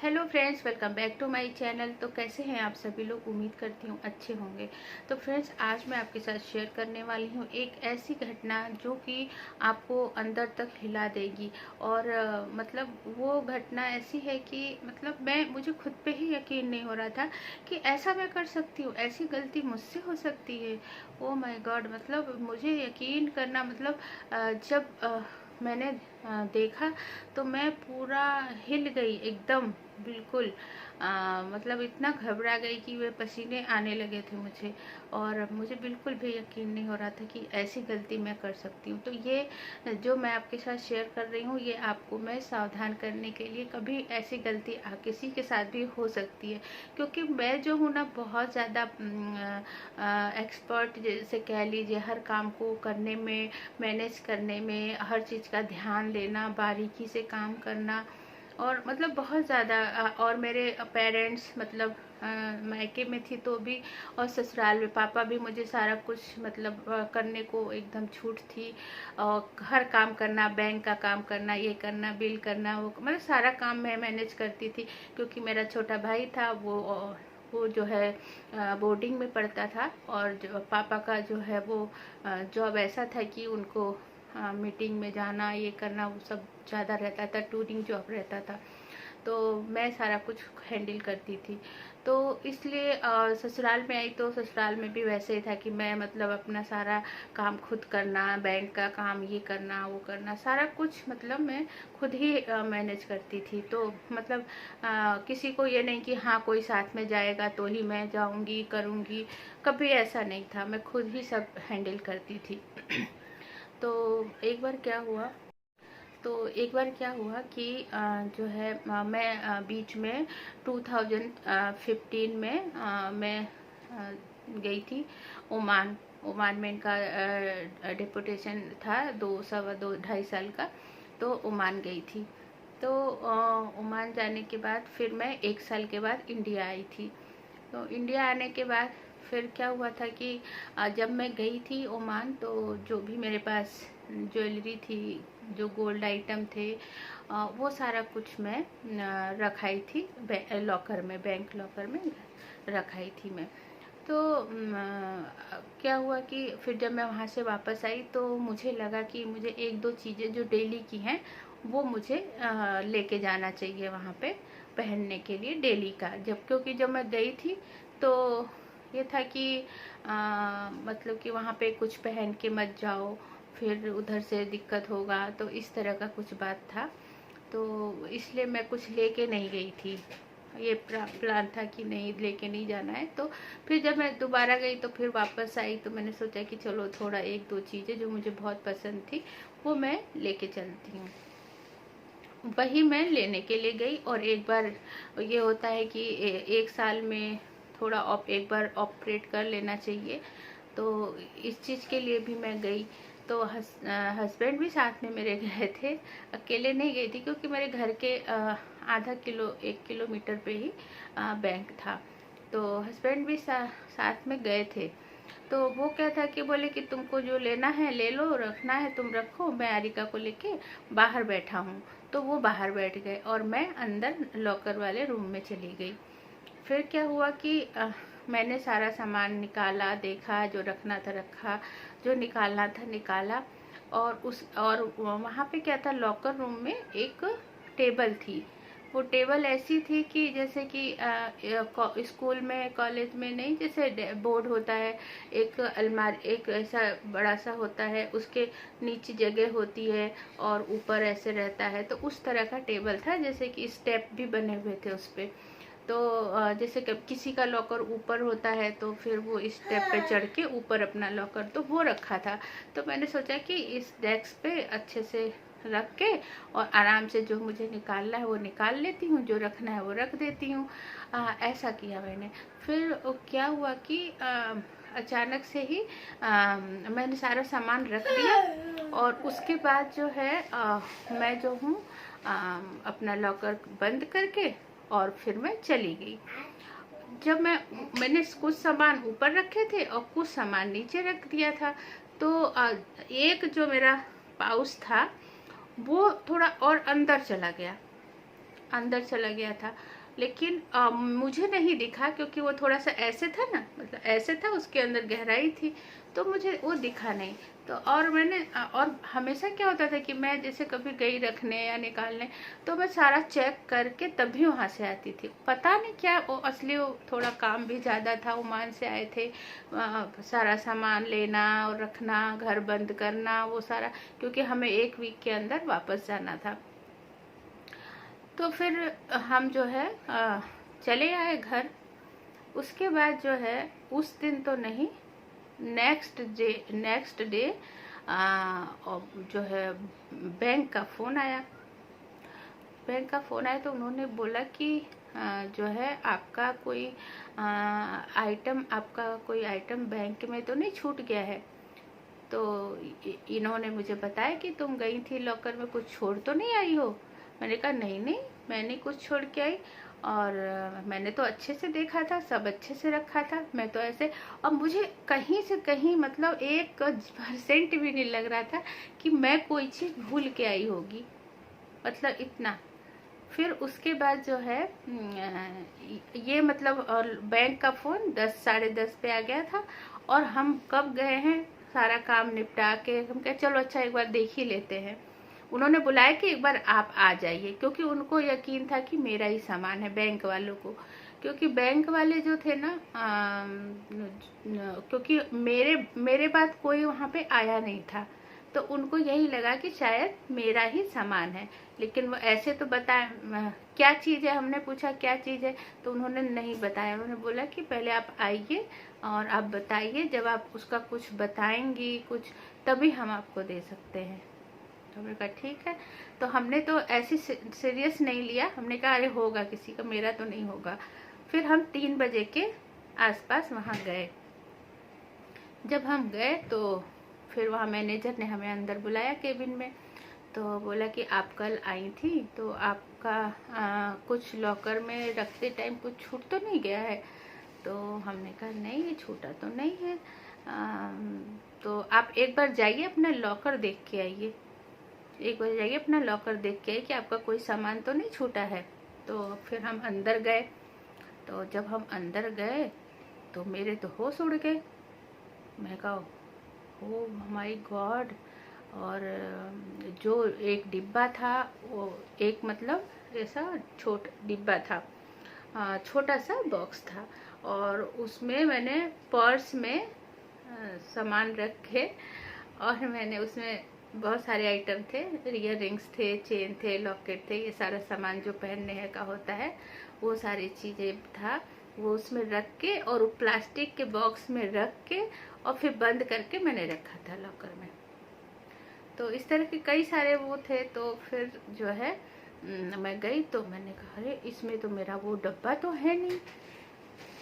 Hello friends, welcome back to my channel. तो कैसे हैं आप सभी लोग? उम्मीद करती हूँ अच्छे होंगे। तो फ्रेंड्स, आज मैं आपके साथ शेयर करने वाली हूँ एक ऐसी घटना जो कि आपको अंदर तक हिला देगी। और मतलब वो घटना ऐसी है कि मतलब मुझे खुद पे ही यकीन नहीं हो रहा था कि ऐसा मैं कर सकती हूँ, ऐसी गलती मुझसे हो सकती है। ओ माय गॉड, मतलब मुझे यकीन करना, मतलब जब मैंने देखा तो मैं पूरा हिल गई एकदम, बिल्कुल। मतलब इतना घबरा गई कि वे पसीने आने लगे थे मुझे। और मुझे बिल्कुल भी यकीन नहीं हो रहा था कि ऐसी गलती मैं कर सकती हूँ। तो ये जो मैं आपके साथ शेयर कर रही हूँ, ये आपको मैं सावधान करने के लिए, कभी ऐसी गलती किसी के साथ भी हो सकती है। क्योंकि मैं जो हूँ ना, बहुत ज़्यादा एक्सपर्ट जैसे कह लीजिए, हर काम को करने में, मैनेज करने में, हर चीज़ का ध्यान देना, बारीकी से काम करना, और मतलब बहुत ज़्यादा। और मेरे पेरेंट्स, मतलब मायके में थी तो भी, और ससुराल में पापा भी मुझे सारा कुछ मतलब करने को एकदम छूट थी। और हर काम करना, बैंक का काम करना, ये करना, बिल करना, वो मतलब सारा काम मैं मैनेज करती थी। क्योंकि मेरा छोटा भाई था, वो जो है बोर्डिंग में पढ़ता था। और जो पापा का जो है वो जॉब ऐसा था कि उनको मीटिंग में जाना, ये करना, वो सब ज़्यादा रहता था, टूरिंग जॉब रहता था। तो मैं सारा कुछ हैंडल करती थी। तो इसलिए ससुराल में आई तो ससुराल में भी वैसे ही था कि मैं मतलब अपना सारा काम खुद करना, बैंक का काम, ये करना, वो करना, सारा कुछ मतलब मैं खुद ही मैनेज करती थी। तो मतलब किसी को ये नहीं कि हाँ कोई साथ में जाएगा तो ही मैं जाऊंगी, करूंगी, कभी ऐसा नहीं था। मैं खुद ही सब हैंडल करती थी। तो एक बार क्या हुआ कि जो है मैं बीच में 2015 में मैं गई थी ओमान। ओमान में इनका डिपुटेशन था, 2 2.5 साल का। तो ओमान गई थी। तो ओमान जाने के बाद फिर मैं 1 साल के बाद इंडिया आई थी। तो इंडिया आने के बाद फिर क्या हुआ था कि जब मैं गई थी ओमान, तो जो भी मेरे पास ज्वेलरी थी, जो गोल्ड आइटम थे, वो सारा कुछ मैं रखाई थी लॉकर में, बैंक लॉकर में रखाई थी मैं। तो क्या हुआ कि फिर जब मैं वहाँ से वापस आई तो मुझे लगा कि मुझे एक दो चीज़ें जो डेली की हैं वो मुझे लेके जाना चाहिए वहाँ पे पहनने के लिए, डेली का। क्योंकि जब मैं गई थी तो ये था कि मतलब कि वहाँ पे कुछ पहन के मत जाओ, फिर उधर से दिक्कत होगा, तो इस तरह का कुछ बात था। तो इसलिए मैं कुछ लेके नहीं गई थी। ये प्लान था कि नहीं, लेके नहीं जाना है। तो फिर जब मैं दोबारा गई तो फिर वापस आई तो मैंने सोचा कि चलो थोड़ा एक दो चीज़ें जो मुझे बहुत पसंद थी वो मैं लेके चलती हूँ। वही मैं लेने के लिए गई। और एक बार ये होता है कि एक साल में थोड़ा एक बार ऑपरेट कर लेना चाहिए। तो इस चीज़ के लिए भी मैं गई। तो हस्बैंड भी साथ में मेरे गए थे, अकेले नहीं गई थी, क्योंकि मेरे घर के आधा किलो 1 किलोमीटर पे ही बैंक था। तो हस्बैंड भी साथ में गए थे। तो वो क्या था कि बोले कि तुमको जो लेना है ले लो, रखना है तुम रखो, मैं आरिका को लेके बाहर बैठा हूँ। तो वो बाहर बैठ गए और मैं अंदर लॉकर वाले रूम में चली गई। फिर क्या हुआ कि मैंने सारा सामान निकाला, देखा, जो रखना था रखा, जो निकालना था निकाला। और वहाँ पे क्या था, लॉकर रूम में एक टेबल थी। वो टेबल ऐसी थी कि जैसे कि स्कूल में, कॉलेज में नहीं, जैसे बोर्ड होता है, एक अलमारी, एक ऐसा बड़ा सा होता है, उसके नीचे जगह होती है और ऊपर ऐसे रहता है। तो उस तरह का टेबल था, जैसे कि स्टेप भी बने हुए थे उस पे। तो जैसे किसी का लॉकर ऊपर होता है तो फिर वो इस स्टेप पे चढ़ के ऊपर अपना लॉकर, तो वो रखा था। तो मैंने सोचा कि इस डेस्क पे अच्छे से रख के और आराम से जो मुझे निकालना है वो निकाल लेती हूँ, जो रखना है वो रख देती हूँ। ऐसा किया मैंने। फिर क्या हुआ कि अचानक से ही मैंने सारा सामान रख दिया। और उसके बाद जो है मैं जो हूँ अपना लॉकर बंद करके और फिर मैं चली गई। जब मैंने कुछ सामान ऊपर रखे थे और कुछ सामान नीचे रख दिया था। तो एक जो मेरा पाउच था वो थोड़ा और अंदर चला गया। अंदर चला गया था, लेकिन मुझे नहीं दिखा क्योंकि वो थोड़ा सा ऐसे था ना, मतलब ऐसे था, उसके अंदर गहराई थी, तो मुझे वो दिखा नहीं। तो और मैंने और हमेशा क्या होता था कि मैं जैसे कभी गई रखने या निकालने, तो मैं सारा चेक करके तभी वहाँ से आती थी। पता नहीं क्या वो असली, वो थोड़ा काम भी ज़्यादा था, ओमान से आए थे, सारा सामान लेना और रखना, घर बंद करना, वो सारा, क्योंकि हमें 1 वीक के अंदर वापस जाना था। तो फिर हम जो है चले आए घर। उसके बाद जो है उस दिन तो नहीं, नेक्स्ट डे जो है बैंक का फ़ोन आया। तो उन्होंने बोला कि जो है आपका कोई आइटम बैंक में तो नहीं छूट गया है। तो इन्होंने मुझे बताया कि तुम गई थी लॉकर में, कुछ छोड़ तो नहीं आई हो। मैंने कहा नहीं नहीं, मैं नहीं कुछ छोड़ के आई, और मैंने तो अच्छे से देखा था, सब अच्छे से रखा था, मैं तो ऐसे, और मुझे कहीं से कहीं मतलब 1% भी नहीं लग रहा था कि मैं कोई चीज़ भूल के आई होगी, मतलब इतना। फिर उसके बाद जो है ये मतलब, और बैंक का फ़ोन 10 साढ़े 10 पे आ गया था, और हम कब गए हैं सारा काम निपटा के, हम कहे चलो अच्छा एक बार देख ही लेते हैं। उन्होंने बुलाया कि एक बार आप आ जाइए, क्योंकि उनको यकीन था कि मेरा ही सामान है, बैंक वालों को। क्योंकि बैंक वाले जो थे ना, क्योंकि मेरे बाद कोई वहाँ पे आया नहीं था, तो उनको यही लगा कि शायद मेरा ही सामान है। लेकिन वो ऐसे तो बताया क्या चीज़ है, हमने पूछा क्या चीज़ है, तो उन्होंने नहीं बताया। उन्होंने बोला कि पहले आप आइए और आप बताइए, जब आप उसका कुछ बताएंगी कुछ, तभी हम आपको दे सकते हैं। तो हमने कहा ठीक है। तो हमने तो ऐसी सीरियस नहीं लिया, हमने कहा अरे होगा किसी का, मेरा तो नहीं होगा। फिर हम 3 बजे के आसपास वहाँ गए। जब हम गए तो फिर वहाँ मैनेजर ने हमें अंदर बुलाया केबिन में। तो बोला कि आप कल आई थी, तो आपका कुछ लॉकर में रखते टाइम कुछ छूट तो नहीं गया है। तो हमने कहा नहीं, ये छूटा तो नहीं है। तो आप एक बार जाइए अपना लॉकर देख के आइए, एक बार जाइए अपना लॉकर देख के आइए कि आपका कोई सामान तो नहीं छूटा है। तो फिर हम अंदर गए। तो जब हम अंदर गए तो मेरे तो होश उड़ गए। मैं कहा ओ माय गॉड। और जो एक डिब्बा था, वो एक मतलब ऐसा छोटा डिब्बा था, छोटा सा बॉक्स था, और उसमें मैंने पर्स में सामान रखे, और मैंने उसमें बहुत सारे आइटम थे, इयर रिंग्स थे, चेन थे, लॉकेट थे, ये सारा सामान जो पहनने का होता है, वो सारी चीज़ें था, वो उसमें रख के, और वो प्लास्टिक के बॉक्स में रख के, और फिर बंद करके मैंने रखा था लॉकर में। तो इस तरह के कई सारे वो थे। तो फिर जो है मैं गई तो मैंने कहा अरे इसमें तो मेरा वो डब्बा तो है नहीं।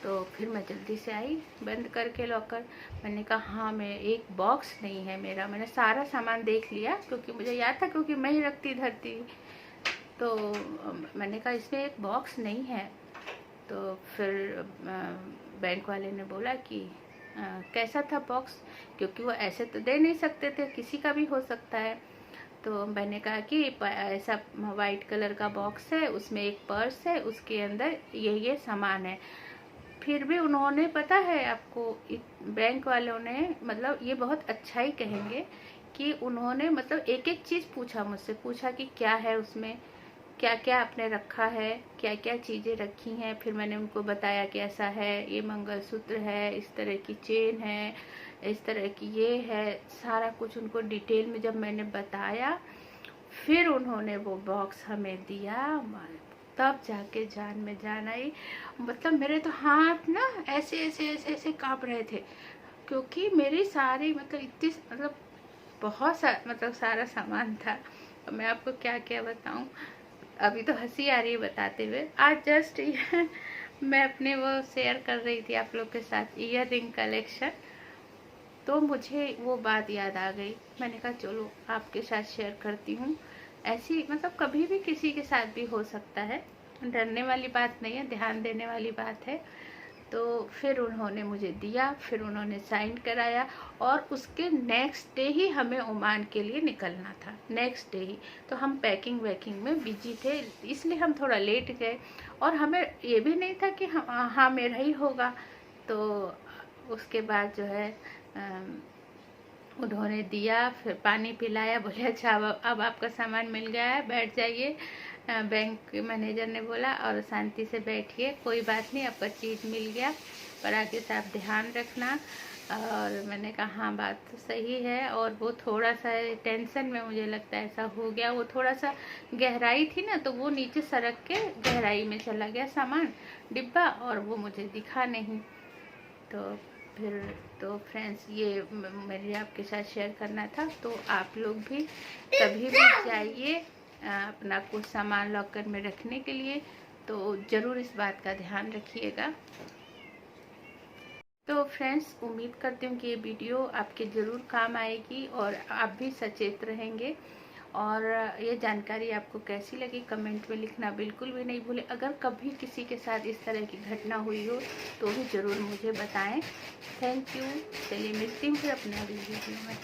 तो फिर मैं जल्दी से आई बंद करके लॉकर। मैंने कहा हाँ, मैं एक बॉक्स नहीं है मेरा, मैंने सारा सामान देख लिया क्योंकि मुझे याद था, क्योंकि मैं ही रखती धरती। तो मैंने कहा इसमें एक बॉक्स नहीं है। तो फिर बैंक वाले ने बोला कि कैसा था बॉक्स, क्योंकि वो ऐसे तो दे नहीं सकते थे, किसी का भी हो सकता है। तो मैंने कहा कि ऐसा वाइट कलर का बॉक्स है, उसमें एक पर्स है, उसके अंदर ये सामान है। फिर भी उन्होंने, पता है आपको, बैंक वालों ने, मतलब ये बहुत अच्छा ही कहेंगे कि उन्होंने मतलब एक एक चीज़ पूछा मुझसे, पूछा कि क्या है उसमें, क्या क्या आपने रखा है, क्या क्या चीज़ें रखी हैं। फिर मैंने उनको बताया कि ऐसा है, ये मंगलसूत्र है, इस तरह की चेन है, इस तरह की ये है, सारा कुछ उनको डिटेल में जब मैंने बताया, फिर उन्होंने वो बॉक्स हमें दिया। तब जाके जान में जान आई। मतलब मेरे तो हाथ ना ऐसे ऐसे ऐसे ऐसे काँप रहे थे, क्योंकि मेरी सारी मतलब इतनी मतलब बहुत मतलब सारा सामान था। मैं आपको क्या क्या बताऊं, अभी तो हंसी आ रही है बताते हुए। आज जस्ट मैं अपने वो शेयर कर रही थी आप लोग के साथ ईयर रिंग कलेक्शन, तो मुझे वो बात याद आ गई। मैंने कहा चलो आपके साथ शेयर करती हूँ। ऐसी मतलब कभी भी किसी के साथ भी हो सकता है, डरने वाली बात नहीं है, ध्यान देने वाली बात है। तो फिर उन्होंने मुझे दिया, फिर उन्होंने साइन कराया और उसके नेक्स्ट डे ही हमें ओमान के लिए निकलना था, नेक्स्ट डे ही। तो हम पैकिंग वैकिंग में बिजी थे, इसलिए हम थोड़ा लेट गए और हमें ये भी नहीं था कि हाँ मेरा ही होगा। तो उसके बाद जो है उन्होंने दिया, फिर पानी पिलाया, बोले अच्छा अब आपका सामान मिल गया है, बैठ जाइए। बैंक मैनेजर ने बोला और शांति से बैठिए, कोई बात नहीं, आपका चीज़ मिल गया, पर आगे से आप ध्यान रखना। और मैंने कहा हाँ बात तो सही है। और वो थोड़ा सा टेंशन में मुझे लगता है ऐसा हो गया, वो थोड़ा सा गहराई थी ना, तो वो नीचे सरक के गहराई में चला गया सामान डिब्बा, और वो मुझे दिखा नहीं। तो फिर तो फ्रेंड्स ये मेरे आपके साथ शेयर करना था। तो आप लोग भी कभी भी जाइए अपना कुछ सामान लॉकर में रखने के लिए, तो ज़रूर इस बात का ध्यान रखिएगा। तो फ्रेंड्स उम्मीद करती हूँ कि ये वीडियो आपके ज़रूर काम आएगी और आप भी सचेत रहेंगे। और ये जानकारी आपको कैसी लगी कमेंट में लिखना बिल्कुल भी नहीं भूलें। अगर कभी किसी के साथ इस तरह की घटना हुई हो तो भी ज़रूर मुझे बताएं। Thank you. चलिए मिलती हूँ फिर अपने अगली वीडियो में।